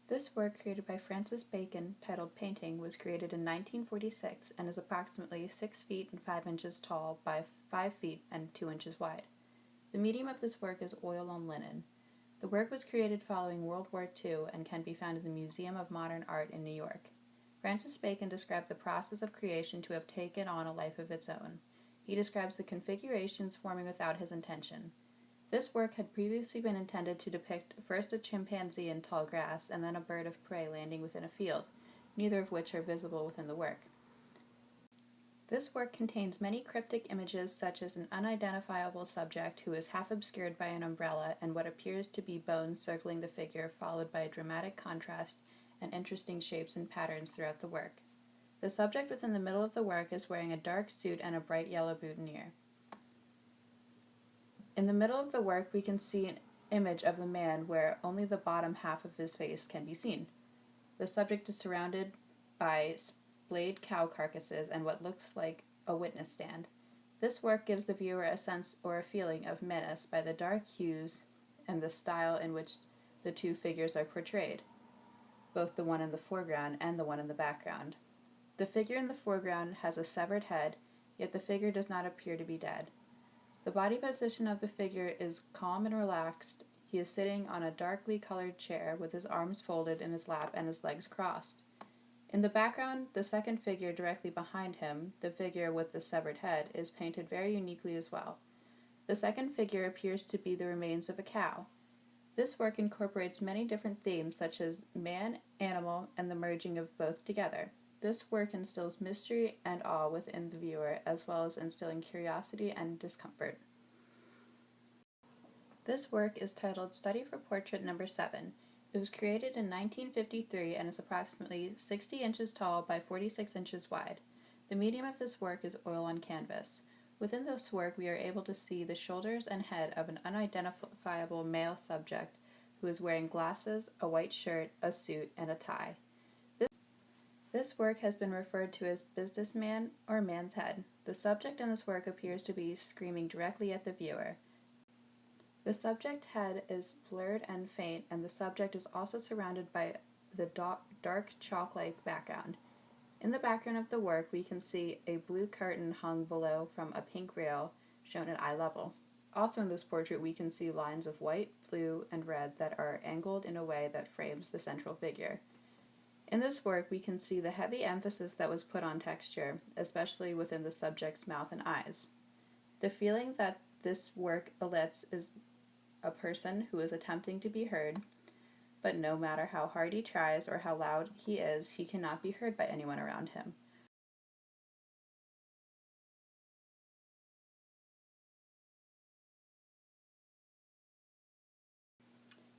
This work, created by Francis Bacon, titled Painting, was created in 1946 and is approximately 6 feet and 5 inches tall by 5 feet and 2 inches wide. The medium of this work is oil on linen. The work was created following World War II and can be found in the Museum of Modern Art in New York. Francis Bacon described the process of creation to have taken on a life of its own. He describes the configurations forming without his intention. This work had previously been intended to depict first a chimpanzee in tall grass and then a bird of prey landing within a field, neither of which are visible within the work. This work contains many cryptic images such as an unidentifiable subject who is half obscured by an umbrella and what appears to be bones circling the figure, followed by a dramatic contrast and interesting shapes and patterns throughout the work. The subject within the middle of the work is wearing a dark suit and a bright yellow boutonniere. In the middle of the work, we can see an image of the man where only the bottom half of his face can be seen. The subject is surrounded by splayed cow carcasses and what looks like a witness stand. This work gives the viewer a sense or a feeling of menace by the dark hues and the style in which the two figures are portrayed, both the one in the foreground and the one in the background. The figure in the foreground has a severed head, yet the figure does not appear to be dead. The body position of the figure is calm and relaxed. He is sitting on a darkly colored chair with his arms folded in his lap and his legs crossed. In the background, the second figure directly behind him, the figure with the severed head, is painted very uniquely as well. The second figure appears to be the remains of a cow. This work incorporates many different themes such as man, animal, and the merging of both together. This work instills mystery and awe within the viewer, as well as instilling curiosity and discomfort. This work is titled Study for Portrait No. 7. It was created in 1953 and is approximately 60 inches tall by 46 inches wide. The medium of this work is oil on canvas. Within this work, we are able to see the shoulders and head of an unidentifiable male subject who is wearing glasses, a white shirt, a suit, and a tie. This work has been referred to as businessman or man's head. The subject in this work appears to be screaming directly at the viewer. The subject head is blurred and faint, and the subject is also surrounded by the dark chalk-like background. In the background of the work, we can see a blue curtain hung below from a pink rail shown at eye level. Also in this portrait, we can see lines of white, blue, and red that are angled in a way that frames the central figure. In this work, we can see the heavy emphasis that was put on texture, especially within the subject's mouth and eyes. The feeling that this work elicits is a person who is attempting to be heard, but no matter how hard he tries or how loud he is, he cannot be heard by anyone around him.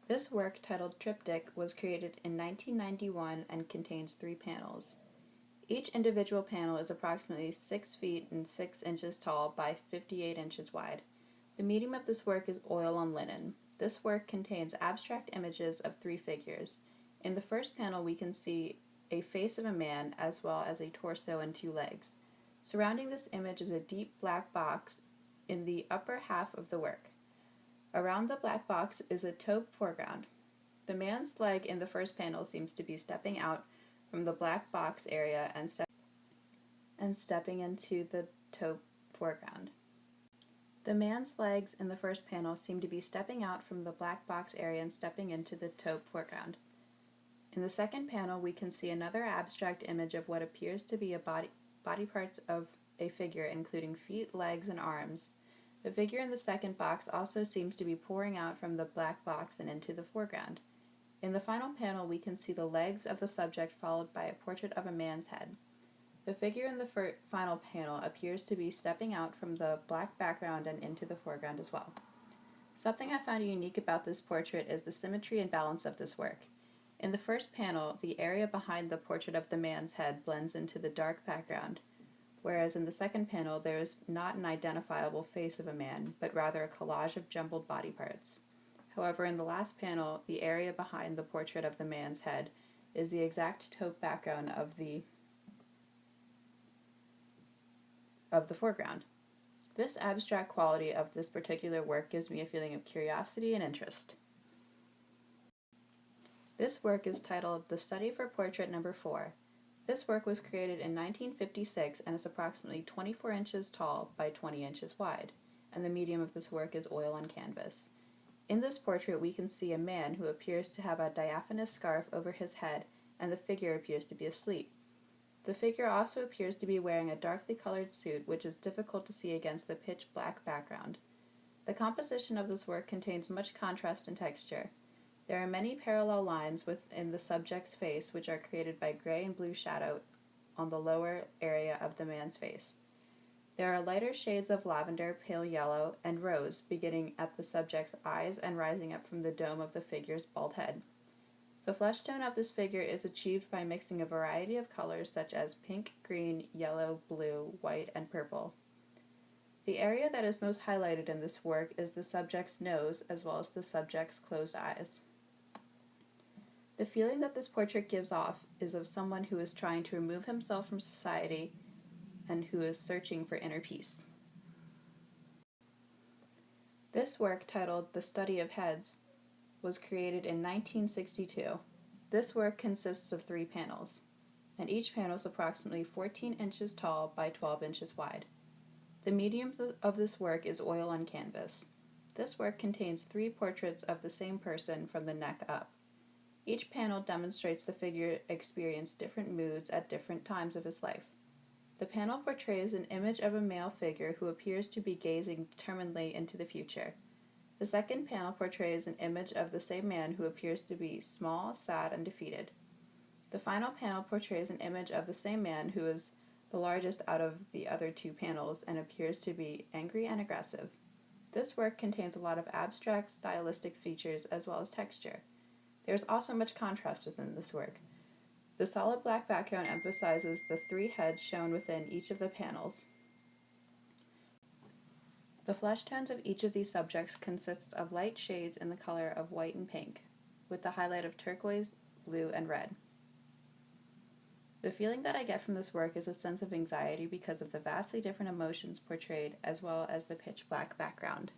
This work, titled Triptych, was created in 1991 and contains 3 panels. Each individual panel is approximately 6 feet and 6 inches tall by 58 inches wide. The medium of this work is oil on linen. This work contains abstract images of 3 figures. In the first panel, we can see a face of a man as well as a torso and 2 legs. Surrounding this image is a deep black box in the upper half of the work. Around the black box is a taupe foreground. The man's leg in the first panel seems to be stepping out from the black box area and stepping into the taupe foreground. The man's legs in the first panel seem to be stepping out from the black box area and stepping into the taupe foreground. In the second panel, we can see another abstract image of what appears to be body parts of a figure, including feet, legs, and arms. The figure in the second box also seems to be pouring out from the black box and into the foreground. In the final panel, we can see the legs of the subject followed by a portrait of a man's head. The figure in the final panel appears to be stepping out from the black background and into the foreground as well. Something I found unique about this portrait is the symmetry and balance of this work. In the first panel, the area behind the portrait of the man's head blends into the dark background, whereas in the second panel there is not an identifiable face of a man, but rather a collage of jumbled body parts. However, in the last panel, the area behind the portrait of the man's head is the exact taupe background of the foreground. This abstract quality of this particular work gives me a feeling of curiosity and interest. This work is titled The Study for Portrait Number 4. This work was created in 1956 and is approximately 24 inches tall by 20 inches wide, and the medium of this work is oil on canvas. In this portrait, we can see a man who appears to have a diaphanous scarf over his head, and the figure appears to be asleep. The figure also appears to be wearing a darkly colored suit, which is difficult to see against the pitch black background. The composition of this work contains much contrast and texture. There are many parallel lines within the subject's face, which are created by gray and blue shadow on the lower area of the man's face. There are lighter shades of lavender, pale yellow, and rose beginning at the subject's eyes and rising up from the dome of the figure's bald head. The flesh tone of this figure is achieved by mixing a variety of colors such as pink, green, yellow, blue, white, and purple. The area that is most highlighted in this work is the subject's nose as well as the subject's closed eyes. The feeling that this portrait gives off is of someone who is trying to remove himself from society and who is searching for inner peace. This work, titled The Study of Heads, was created in 1962. This work consists of 3 panels, and each panel is approximately 14 inches tall by 12 inches wide. The medium of this work is oil on canvas. This work contains 3 portraits of the same person from the neck up. Each panel demonstrates the figure experienced different moods at different times of his life. The panel portrays an image of a male figure who appears to be gazing determinedly into the future. The second panel portrays an image of the same man who appears to be small, sad, and defeated. The final panel portrays an image of the same man who is the largest out of the other 2 panels and appears to be angry and aggressive. This work contains a lot of abstract, stylistic features as well as texture. There is also much contrast within this work. The solid black background emphasizes the 3 heads shown within each of the panels. The flesh tones of each of these subjects consists of light shades in the color of white and pink, with the highlight of turquoise, blue, and red. The feeling that I get from this work is a sense of anxiety because of the vastly different emotions portrayed as well as the pitch black background.